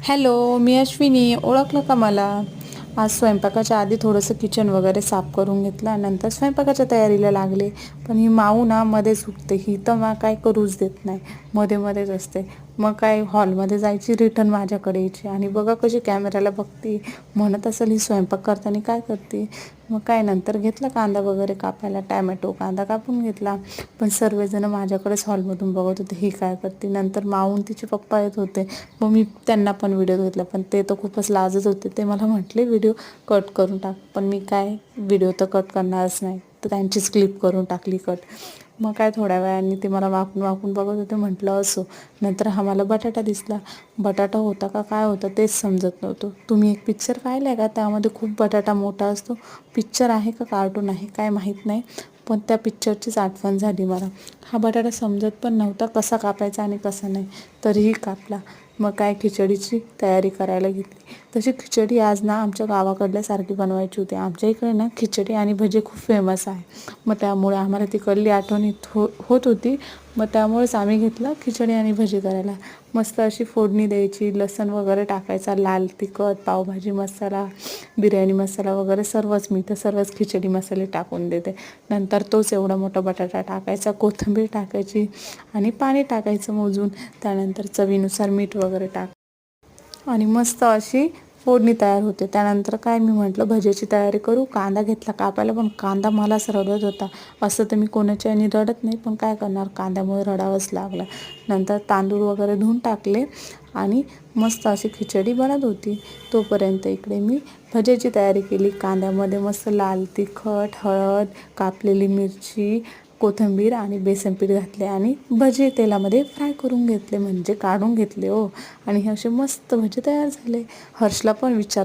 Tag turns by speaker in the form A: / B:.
A: Hello, मी अश्विनी. ओळखलं का मला? आज स्वयंपाकाच्या आधी थोडंसं किचन वगैरे साफ करून घेतलं. नंतर स्वयंपाकाच्या तयारीला लागले. पण ही माऊ ना मध्येच उठते. ही तर मग काय करूच देत नाही, मध्ये मध्येच असते. मग काय हॉलमध्ये जायची, रिटर्न माझ्याकडे यायची आणि बघा कशी कॅमेऱ्याला बघते. म्हणत असेल ही स्वयंपाक करताना काय करते. मग काय नंतर घेतला कांदा वगैरे कापायला, टॅमॅटो कांदा कापून घेतला. पण सर्वजण माझ्याकडेच हॉलमधून बघत होते ही काय करते. नंतर माऊन तिचे पप्पा येत होते. मग मी त्यांना पण व्हिडिओ घेतला, पण ते तर खूपच लाजत होते. ते मला म्हटले व्हिडिओ कट करून टाक, पण मी काय व्हिडिओ तर कट करणारच नाही, तर त्यांचीच क्लिप करून टाकली कट. मग काय थोड्या वेळाने ते मला वाकून वाकून बघत होते. म्हटलं असो. नंतर हा मला बटाटा दिसला. बटाटा होता का काय होता तेच समजत नव्हतं. तुम्ही एक पिक्चर पाहिला आहे का, त्यामध्ये खूप बटाटा मोठा असतो. पिक्चर आहे का कार्टून आहे काय माहीत नाही, पण त्या पिक्चरचीच आठवण झाली मला. हा बटाटा समजत पण नव्हता कसा कापायचा आणि कसा नाही, तरीही कापला. मग काय खिचडीची तयारी करायला घेतली. तशी खिचडी आज ना आमच्या गावाकडल्यासारखी बनवायची होती. आमच्या इकडे ना खिचडी आणि भजी खूप फेमस आहे. मग त्यामुळे आम्हाला तिकडली आठवण होत होती. मग त्यामुळेच आम्ही घेतलं खिचडी आणि भजी करायला. मस्त अशी फोडणी द्यायची, लसूण वगैरे टाकायचा, लाल तिखट, पावभाजी मसाला, बिर्याणी मसाला वगैरे सर्वच. मी तर सर्वच खिचडी मसाले टाकून देते. नंतर तोच एवढा मोठा बटाटा टाकायचा, कोथिंबीर टाकायची आणि पाणी टाकायचं मोजून. त्यानंतर चवीनुसार मीठ वगैरे आणि मस्त अशी फोडणी तयार होते. त्यानंतर काय मी म्हटलं भज्याची तयारी करू. कांदा घेतला कापायला, पण कांदा मलाच रडत होता. असं तर मी कोणाच्या याने रडत नाही, पण काय करणार, कांद्यामुळे रडावंच लागलं. नंतर तांदूळ वगैरे धुवून टाकले आणि मस्त अशी खिचडी बनत होती. तोपर्यंत इकडे मी भज्याची तयारी केली. कांद्यामध्ये मस्त लाल तिखट, हळद, कापलेली मिरची, कोथिंबीर आणि बेसन पीठ घातले आणि भजे तेलामध्ये फ्राय करून घेतले, म्हणजे काढून घेतले हो. आणि हे असे मस्त भजे तयार झाले. हर्षला पण विचारलं